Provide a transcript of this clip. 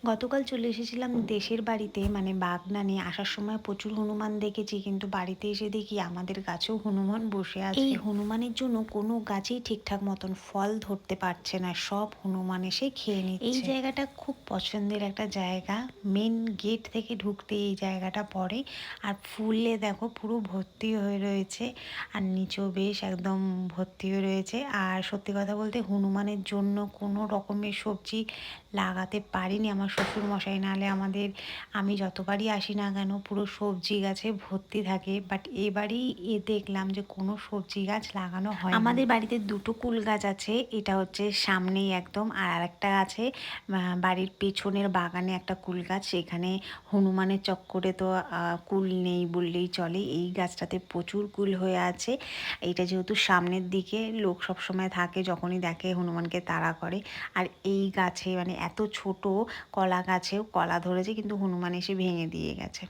গতকাল চলে এসেছিলাম দেশের বাড়িতে, মানে বাগনানে। আসার সময় প্রচুর হনুমান দেখেছি, কিন্তু বাড়িতে এসে দেখি আমাদের গাছেও হনুমান বসে আছে। এই হনুমানের জন্য কোনো গাছেই ঠিকঠাক মতন ফল ধরতে পারছে না, সব হনুমান এসে খেয়ে নিচ্ছে। এই জায়গাটা খুব পছন্দের একটা জায়গা, মেন গেট থেকে ঢুকতে এই জায়গাটা পড়ে। আর ফুলে দেখো পুরো ভর্তি হয়ে রয়েছে, আর নিচেও বেশ একদম ভর্তি হয়ে রয়েছে। আর সত্যি কথা বলতে হনুমানের জন্য কোনো রকমের সবজি লাগাতে পারিনি আমার শ্বশুর মশাই, নাহলে আমি যতবারই আসি না কেন পুরো সবজি গাছে ভর্তি থাকে। বাট এবারেই দেখলাম যে কোনো সবজি গাছ লাগানো হয়। আমাদের বাড়িতে দুটো কুল গাছ আছে, এটা হচ্ছে সামনেই একদম, আর আরেকটা আছে বাড়ির পেছনের বাগানে একটা কুল গাছ। সেখানে হনুমানের চক্করে তো কুল নেই বললেই চলে। এই গাছটাতে প্রচুর কুল হয়ে আছে। এইটা যেহেতু সামনের দিকে, লোক সবসময় থাকে, যখনই দেখে হনুমানকে তাড়া করে। আর এই গাছে মানে এত ছোট কলা গাছেও কলা ধরেছে, কিন্তু হনুমান এসে ভেঙে দিয়ে গেছে।